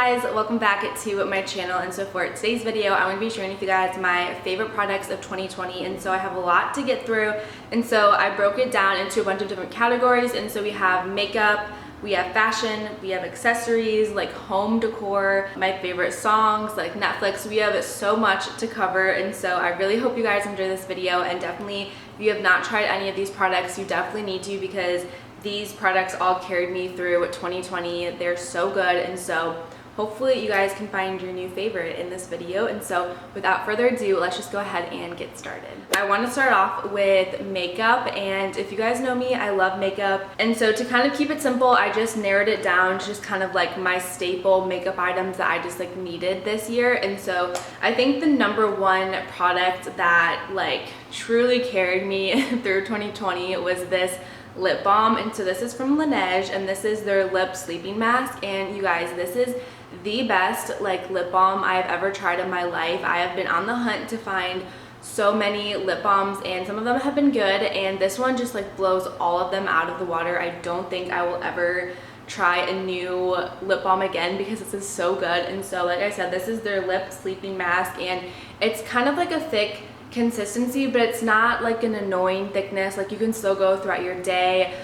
guys, welcome back to my channel. And so for today's video, I'm going to be sharing with you guys my favorite products of 2020, and so I have a lot to get through, and so I broke it down into a bunch of different categories. And so we have makeup, we have fashion, we have accessories, like home decor, my favorite songs, like Netflix. We have so much to cover, and so I really hope you guys enjoy this video. And definitely, if you have not tried any of these products, you definitely need to, because these products all carried me through 2020. They're so good, and so hopefully you guys can find your new favorite in this video. And so without further ado, let's just go ahead and get started. I want to start off with makeup, and if you guys know me, I love makeup. And so to kind of keep it simple, I just narrowed it down to just kind of like my staple makeup items that I just like needed this year. And so I think the number one product that like truly carried me through 2020 was this lip balm. And so this is from Laneige, and this is their lip sleeping mask. And you guys, this is the best like lip balm I've ever tried in my life. I have been on the hunt to find so many lip balms, and some of them have been good, and this one just like blows all of them out of the water. I don't think I will ever try a new lip balm again because this is so good. And so like I said, this is their lip sleeping mask, and it's kind of like a thick consistency, but it's not like an annoying thickness. Like you can still go throughout your day.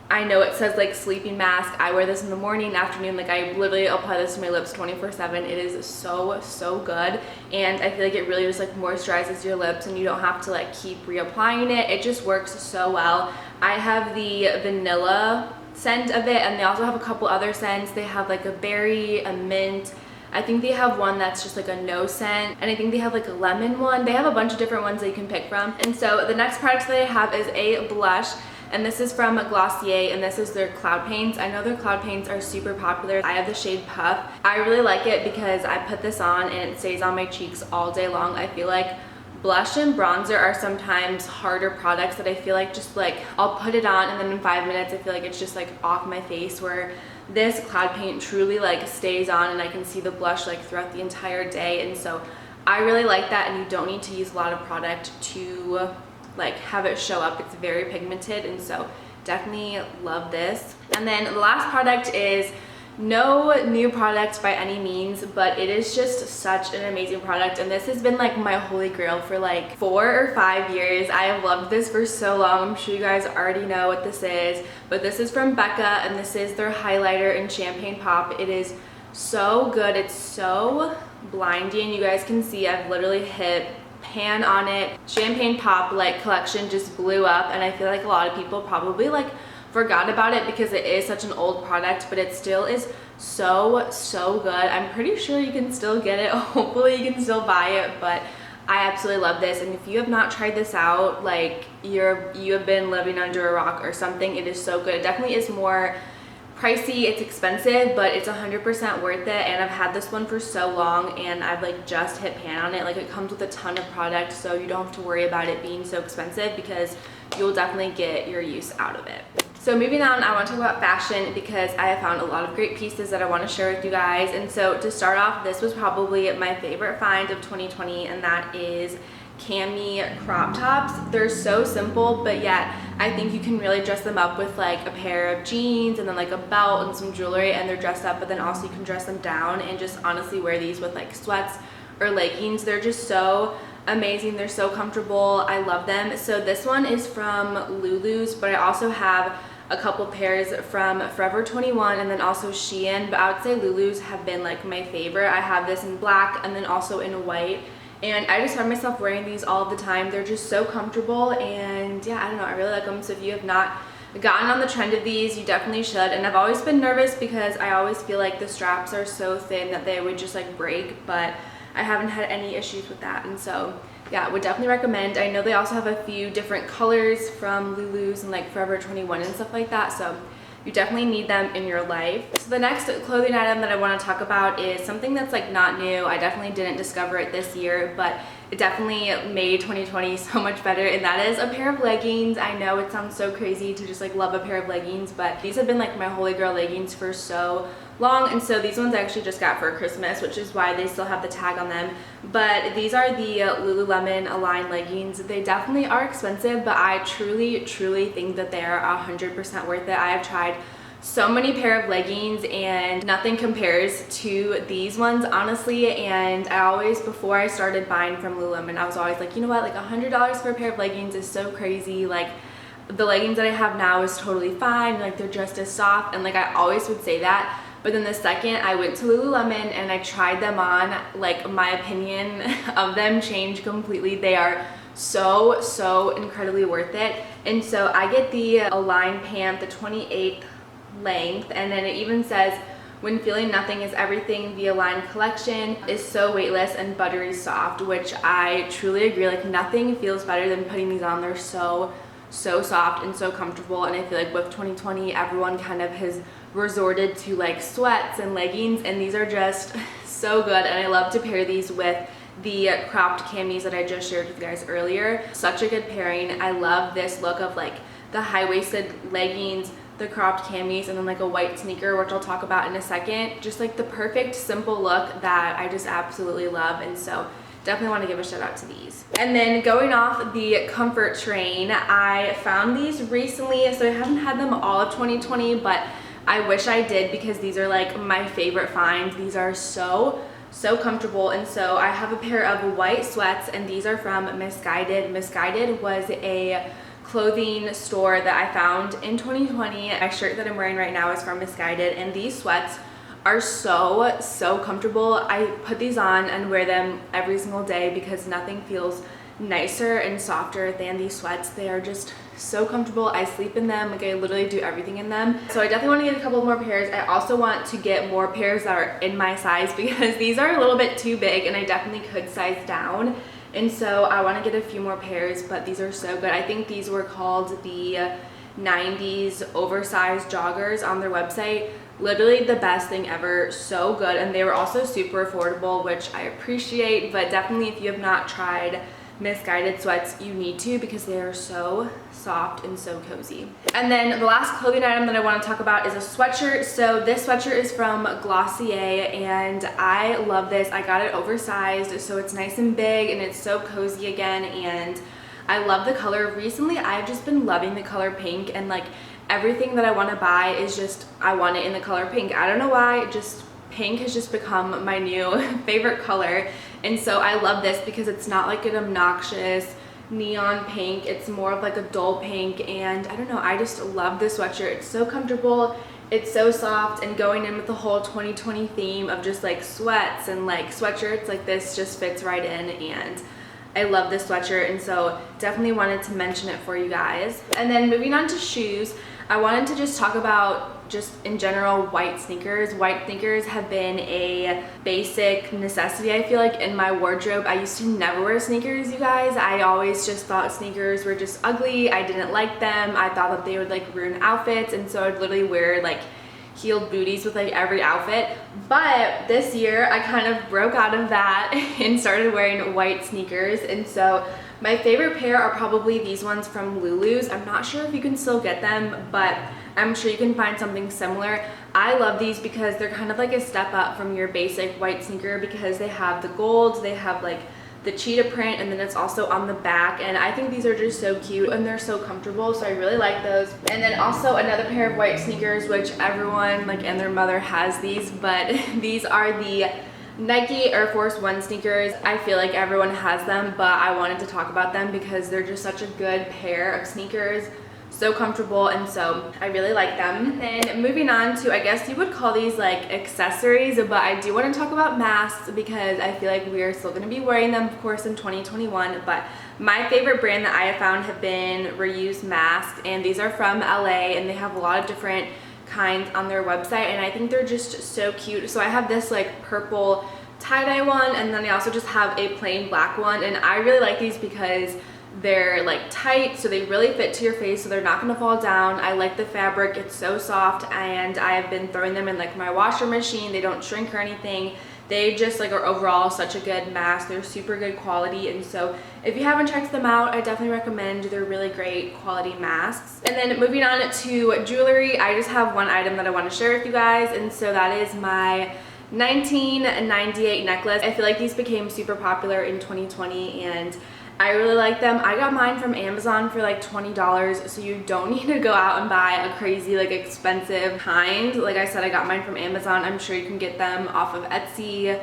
I know it says like sleeping mask. I wear this in the morning, afternoon. Like I literally apply this to my lips 24/7. It is so good, and I feel like it really just like moisturizes your lips, and you don't have to like keep reapplying it. It just works so well. I have the vanilla scent of it, and they also have a couple other scents. They have like a berry, a mint. I think they have one that's just like a no scent, and I think they have like a lemon one. They have a bunch of different ones that you can pick from. And so the next product that I have is a blush, and this is from Glossier, and this is their Cloud Paints. I know their Cloud Paints are super popular. I have the shade Puff. I really like it because I put this on and it stays on my cheeks all day long. I feel like blush and bronzer are sometimes harder products that I feel like just like I'll put it on and then in 5 minutes I feel like it's just like off my face, where this Cloud Paint truly like stays on and I can see the blush like throughout the entire day. And so I really like that, and you don't need to use a lot of product to like have it show up. It's very pigmented, and so definitely love this. And then the last product is no new product by any means, but it is just such an amazing product, and this has been like my holy grail for like 4 or 5 years. I have loved this for so long. I'm sure you guys already know what this is, but this is from Becca, and this is their highlighter in Champagne Pop. It is so good. It's so blinding. You guys can see I've literally hit pan on it. Champagne Pop like collection just blew up, and I feel like a lot of people probably like forgot about it because it is such an old product, but it still is so good. I'm pretty sure you can still get it. Hopefully you can still buy it, but I absolutely love this. And if you have not tried this out, like you have been living under a rock or something. It is so good. It definitely is more pricey, it's expensive, but it's 100% worth it. And I've had this one for so long, and I've like just hit pan on it. Like it comes with a ton of product, so you don't have to worry about it being so expensive, because you'll definitely get your use out of it. So moving on, I want to talk about fashion, because I have found a lot of great pieces that I want to share with you guys. And so to start off, this was probably my favorite find of 2020, and that is cami crop tops. They're so simple, but yet I think you can really dress them up with like a pair of jeans and then like a belt and some jewelry, and they're dressed up, but then also you can dress them down and just honestly wear these with like sweats or leggings. They're just so amazing. They're so comfortable. I love them. So this one is from Lulus, but I also have a couple pairs from Forever 21 and then also Shein, but I would say Lulus have been like my favorite. I have this in black and then also in white, and I just find myself wearing these all the time. They're just so comfortable, and yeah, I don't know, I really like them. So if you have not gotten on the trend of these, you definitely should. And I've always been nervous because I always feel like the straps are so thin that they would just like break, but I haven't had any issues with that. And so yeah, would definitely recommend. I know they also have a few different colors from Lulus and like Forever 21 and stuff like that, so you definitely need them in your life. So the next clothing item that I want to talk about is something that's like not new. I definitely didn't discover it this year, but it definitely made 2020 so much better, and that is a pair of leggings. I know it sounds so crazy to just like love a pair of leggings, but these have been like my holy grail leggings for so long. And so these ones I actually just got for Christmas, which is why they still have the tag on them. But these are the Lululemon Align leggings. They definitely are expensive, but I truly think that they are 100% worth it. I have tried so many pair of leggings, and nothing compares to these ones, honestly. And I always, before I started buying from Lululemon, I was always like, you know what, like $100 for a pair of leggings is so crazy. Like, the leggings that I have now is totally fine, like they're just as soft, and like I always would say that. But then the second I went to Lululemon and I tried them on, like my opinion of them changed completely. They are so incredibly worth it. And so I get the Align pant, the 28th length, and then it even says, when feeling nothing is everything, the Align collection is so weightless and buttery soft, which I truly agree. Like, nothing feels better than putting these on. They're so soft and so comfortable. And I feel like with 2020, everyone kind of has resorted to like sweats and leggings, and these are just so good. And I love to pair these with the cropped camis that I just shared with you guys earlier. Such a good pairing. I love this look of like the high-waisted leggings, the cropped camis, and then like a white sneaker, which I'll talk about in a second. Just like the perfect simple look that I just absolutely love. And so definitely want to give a shout out to these. And then going off the comfort train, I found these recently, so I haven't had them all of 2020, but I wish I did, because these are like my favorite finds. These are so comfortable. And so I have a pair of white sweats, and these are from Misguided. Misguided was a clothing store that I found in 2020. My shirt that I'm wearing right now is from Misguided, and these sweats are so comfortable. I put these on and wear them every single day because nothing feels nicer and softer than these sweats. They are just so comfortable. I sleep in them, like I literally do everything in them. So I definitely want to get a couple more pairs. I also want to get more pairs that are in my size, because these are a little bit too big and I definitely could size down. And so I want to get a few more pairs, but these are so good. I think these were called the 90s oversized joggers on their website. Literally the best thing ever, so good. And they were also super affordable, which I appreciate. But definitely, if you have not tried Misguided sweats, you need to, because they are so soft and so cozy. And then the last clothing item that I want to talk about is a sweatshirt. So this sweatshirt is from Glossier, and I love this. I got it oversized, so it's nice and big and it's so cozy again, and I love the color. Recently I've just been loving the color pink, and like everything that I want to buy is just, I want it in the color pink. I don't know why, just pink has just become my new favorite color. And so I love this because it's not like an obnoxious neon pink. It's more of like a dull pink, and I don't know, I just love this sweatshirt. It's so comfortable, it's so soft, and going in with the whole 2020 theme of just like sweats and like sweatshirts, like this just fits right in, and I love this sweatshirt. And so definitely wanted to mention it for you guys. And then moving on to shoes, I wanted to just talk about just in general white sneakers. White sneakers have been a basic necessity, I feel like, in my wardrobe. I used to never wear sneakers, you guys. I always just thought sneakers were just ugly. I didn't like them. I thought that they would like ruin outfits, and so I'd literally wear like heeled booties with like every outfit. But this year I kind of broke out of that and started wearing white sneakers. And so my favorite pair are probably these ones from Lulus. I'm not sure if you can still get them, but I'm sure you can find something similar. I love these because they're kind of like a step up from your basic white sneaker, because they have the gold, they have like the cheetah print, and then it's also on the back. And I think these are just so cute and they're so comfortable, so I really like those. And then also another pair of white sneakers, which everyone like and their mother has these, but these are the Nike Air Force One sneakers. I feel like everyone has them, but I wanted to talk about them because they're just such a good pair of sneakers. So comfortable, and so I really like them. And moving on to, I guess you would call these like accessories, but I do want to talk about masks because I feel like we are still going to be wearing them, of course, in 2021. But my favorite brand that I have found have been reused masks, and these are from LA, and they have a lot of different kinds on their website, and I think they're just so cute. So I have this like purple tie-dye one, and then I also just have a plain black one, and I really like these because they're like tight, so they really fit to your face, so they're not going to fall down. I like the fabric, it's so soft, and I have been throwing them in like my washer machine. They don't shrink or anything. They just like are overall such a good mask. They're super good quality, and so if you haven't checked them out, I definitely recommend. They're really great quality masks. And then moving on to jewelry, I just have one item that I want to share with you guys, and so that is my 1998 necklace. I feel like these became super popular in 2020, and I really like them. I got mine from Amazon for like $20, so you don't need to go out and buy a crazy like expensive kind. Like I said, I got mine from Amazon. I'm sure you can get them off of Etsy,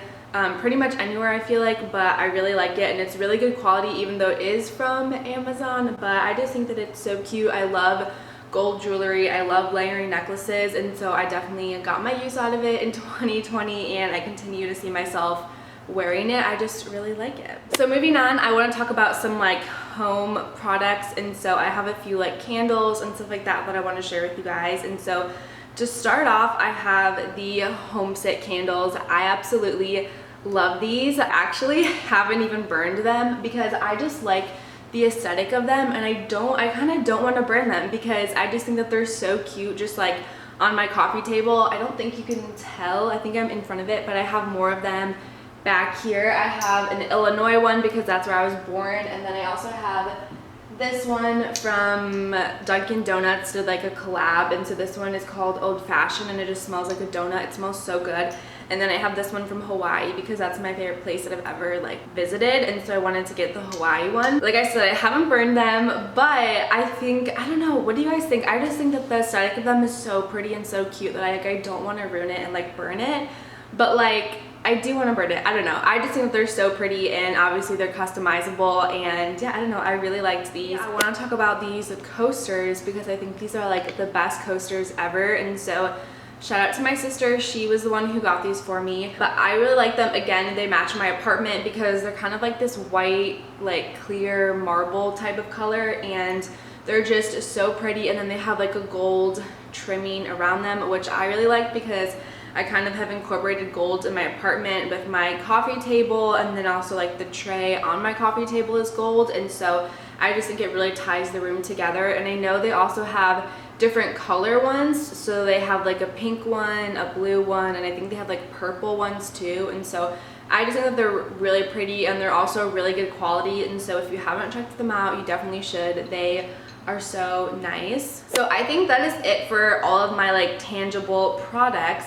pretty much anywhere I feel like, but I really like it and it's really good quality even though it is from Amazon. But I just think that it's so cute. I love gold jewelry, I love layering necklaces, and so I definitely got my use out of it in 2020 and I continue to see myself wearing it. I just really like it. So moving on, I want to talk about some like home products, and so I have a few like candles and stuff like that that I want to share with you guys. And so to start off, I have the Homesick candles. I absolutely love these. I actually haven't even burned them because I just like the aesthetic of them, and I kind of don't want to burn them because I just think that they're so cute just like on my coffee table. I don't think you can tell, I think I'm in front of it, but I have more of them back here. I have an Illinois one because that's where I was born, and then I also have this one from Dunkin' Donuts, did like a collab, and so this one is called Old Fashioned and it just smells like a donut. It smells so good. And then I have this one from Hawaii because that's my favorite place that I've ever like visited, and so I wanted to get the Hawaii one. Like I said, I haven't burned them, but I think, I don't know, what do you guys think? I just think that the aesthetic of them is so pretty and so cute that I don't want to ruin it and like burn it, but like I do want to burn it. I don't know. I just think that they're so pretty, and obviously they're customizable, and yeah, I don't know. I really liked these. I want to talk about these coasters because I think these are like the best coasters ever, and so shout out to my sister. She was the one who got these for me, but I really like them. Again, they match my apartment because they're kind of like this white, like clear marble type of color, and they're just so pretty. And then they have like a gold trimming around them, which I really like because I kind of have incorporated gold in my apartment with my coffee table, and then also like the tray on my coffee table is gold, and so I just think it really ties the room together. And I know they also have different color ones, so they have like a pink one, a blue one, and I think they have like purple ones too, and so I just think that they're really pretty and they're also really good quality, and so if you haven't checked them out, you definitely should. They are so nice. So I think that is it for all of my like tangible products.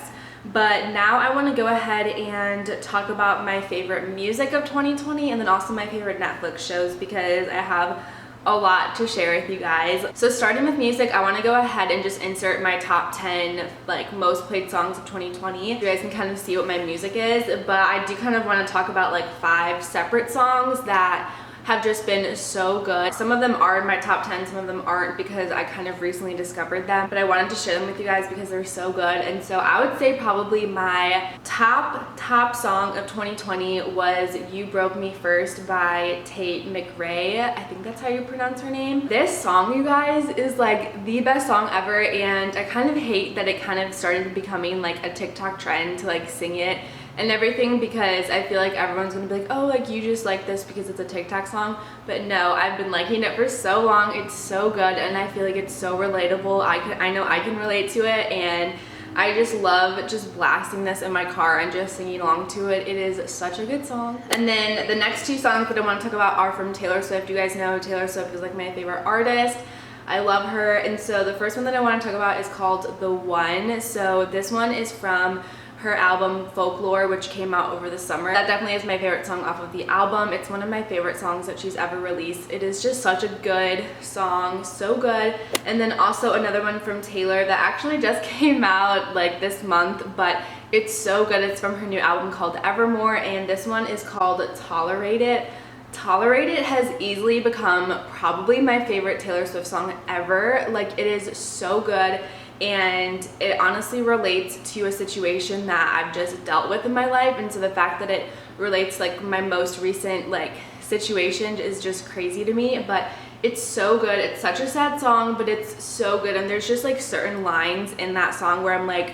But now I want to go ahead and talk about my favorite music of 2020 and then also my favorite Netflix shows because I have a lot to share with you guys. So starting with music, I want to go ahead and just insert my top 10 like most played songs of 2020. You guys can kind of see what my music is, but I do kind of want to talk about like 5 separate songs that have just been so good. Some of them are in my top 10, some of them aren't because I kind of recently discovered them, but I wanted to share them with you guys because they're so good. And so I would say probably my top song of 2020 was You Broke Me First by Tate McRae. I think that's how you pronounce her name. This song, you guys, is like the best song ever, and I kind of hate that it kind of started becoming like a TikTok trend to like sing it and everything because I feel like everyone's gonna be like, oh, like you just like this because it's a TikTok song. But no, I've been liking it for so long. It's so good and I feel like it's so relatable. I know I can relate to it, and I just love just blasting this in my car and just singing along to it. It is such a good song. And then the next 2 songs that I want to talk about are from Taylor Swift. You guys know Taylor Swift is like my favorite artist. I love her, and so the first one that I want to talk about is called The One. So this one is from her album Folklore, which came out over the summer. That definitely is my favorite song off of the album. It's one of my favorite songs that she's ever released. It is just such a good song, so good. And then also another one from Taylor that actually just came out like this month, but it's so good. It's from her new album called Evermore, and this one is called Tolerate It. Tolerate It has easily become probably my favorite Taylor Swift song ever. Like, it is so good, and it honestly relates to a situation that I've just dealt with in my life, and so the fact that it relates like my most recent like situation is just crazy to me. But it's so good. It's such a sad song, but it's so good, and there's just like certain lines in that song where I'm like,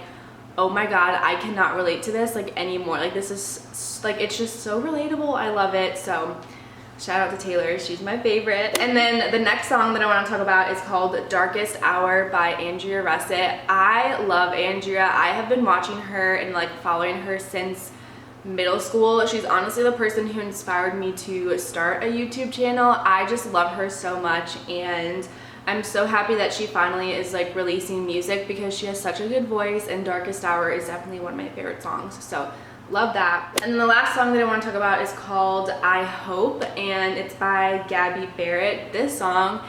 oh my god, I cannot relate to this like anymore. Like, this is like, it's just so relatable. I love it. So shout out to Taylor, she's my favorite. And then the next song that I want to talk about is called Darkest Hour by Andrea Russet. I love Andrea. I have been watching her and like following her since middle school. She's honestly the person who inspired me to start a YouTube channel. I just love her so much, and I'm so happy that she finally is like releasing music because she has such a good voice, and Darkest Hour is definitely one of my favorite songs. So love that. And then the last song that I want to talk about is called I Hope, and it's by Gabby Barrett. This song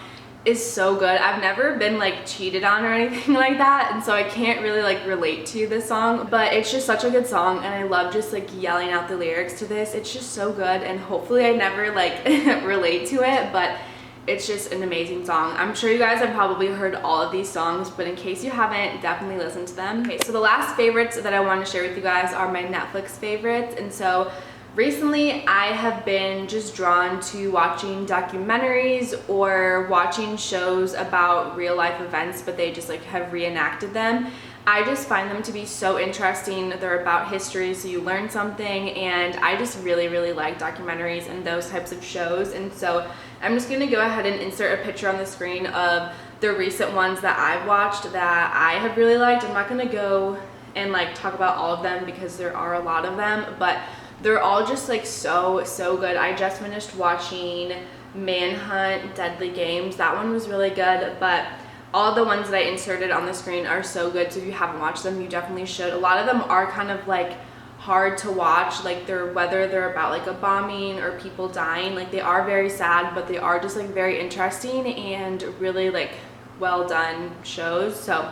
is so good. I've never been like cheated on or anything like that, and so I can't really like relate to this song, but it's just such a good song, and I love just like yelling out the lyrics to this. It's just so good, and hopefully I never like relate to it, but it's just an amazing song. I'm sure you guys have probably heard all of these songs, but in case you haven't, definitely listen to them. Okay, so the last favorites that I want to share with you guys are my Netflix favorites. And so recently I have been just drawn to watching documentaries or watching shows about real life events, but they just like have reenacted them. I just find them to be so interesting. They're about history, so you learn something, and I just really like documentaries and those types of shows. And so I'm just gonna go ahead and insert a picture on the screen of the recent ones that I've watched that I have really liked. I'm not gonna go and like talk about all of them because there are a lot of them, but they're all just like so good. I just finished watching Manhunt Deadly Games. That one was really good, but all the ones that I inserted on the screen are so good, so if you haven't watched them, you definitely should. A lot of them are kind of like hard to watch, like whether they're about like a bombing or people dying, like they are very sad, but they are just like very interesting and really like well done shows, so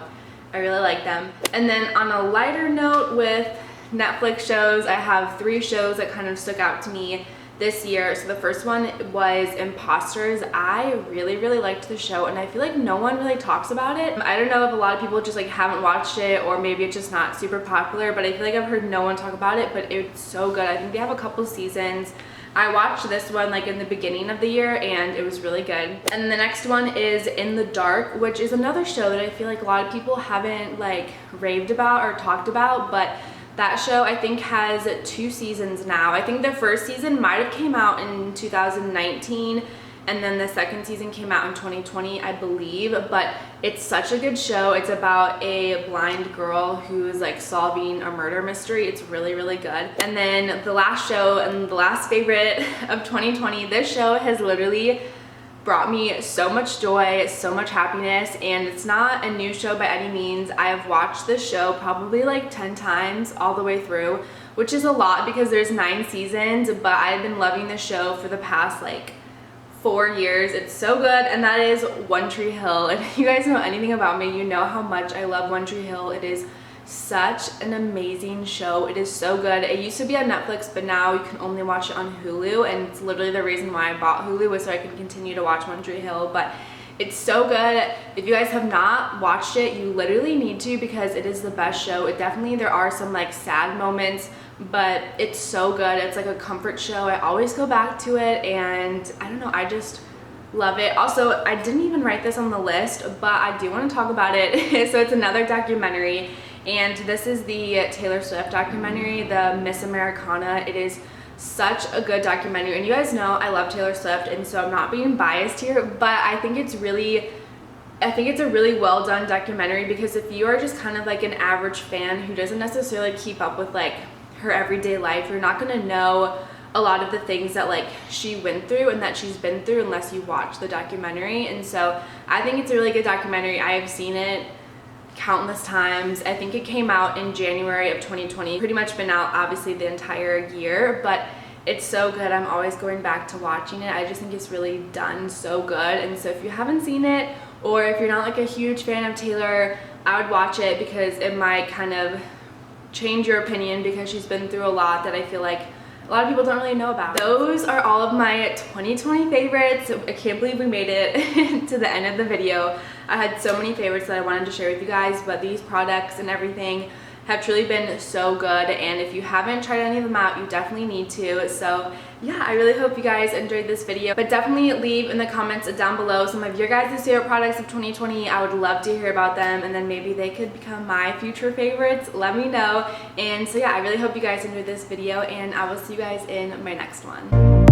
I really like them. And then on a lighter note with Netflix shows, I have 3 shows that kind of stuck out to me this year. So the first one was Imposters. I really liked the show, and I feel like no one really talks about it. I don't know if a lot of people just like haven't watched it, or maybe it's just not super popular, but I feel like I've heard no one talk about it, but it's so good. I think they have a couple seasons. I watched this one like in the beginning of the year, and it was really good. And the next one is In the Dark, which is another show that I feel like a lot of people haven't like raved about or talked about, but that show I think has 2 seasons now. I think the first season might have came out in 2019, and then the second season came out in 2020, I believe, but it's such a good show. It's about a blind girl who is like solving a murder mystery. It's really good. And then the last show and the last favorite of 2020, this show has literally brought me so much joy, so much happiness, and it's not a new show by any means. I have watched this show probably like 10 times all the way through, which is a lot because there's 9 seasons, but I've been loving this show for the past like 4 years. It's so good, and that is One Tree Hill. And if you guys know anything about me, you know how much I love One Tree Hill. It is such an amazing show. It is so good. It used to be on Netflix, but now you can only watch it on Hulu, and it's literally the reason why I bought Hulu was so I could continue to watch One Tree Hill. But it's so good. If you guys have not watched it, you literally need to, because it is the best show. It definitely, there are some like sad moments, but it's so good. It's like a comfort show. I always go back to it, and I don't know, I just love it. Also, I didn't even write this on the list, but I do want to talk about it. So it's another documentary, and this is the Taylor Swift documentary, the Miss Americana. It is such a good documentary, and you guys know I love Taylor Swift, and so I'm not being biased here, but I think it's a really well done documentary, because if you are just kind of like an average fan who doesn't necessarily keep up with like her everyday life, you're not gonna know a lot of the things that like she went through and that she's been through unless you watch the documentary. And so I think it's a really good documentary. I have seen it countless times. I think it came out in January of 2020. Pretty much been out obviously the entire year, but it's so good. I'm always going back to watching it. I just think it's really done so good. And so if you haven't seen it, or if you're not like a huge fan of Taylor, I would watch it, because it might kind of change your opinion, because she's been through a lot that I feel like a lot of people don't really know about. Those are all of my 2020 favorites. I can't believe we made it to the end of the video. I had so many favorites that I wanted to share with you guys, but these products and everything have truly been so good, and if you haven't tried any of them out, you definitely need to. So yeah, I really hope you guys enjoyed this video, but definitely leave in the comments down below some of your guys' favorite products of 2020. I would love to hear about them, and then maybe they could become my future favorites. Let me know. And so yeah, I really hope you guys enjoyed this video, and I will see you guys in my next one.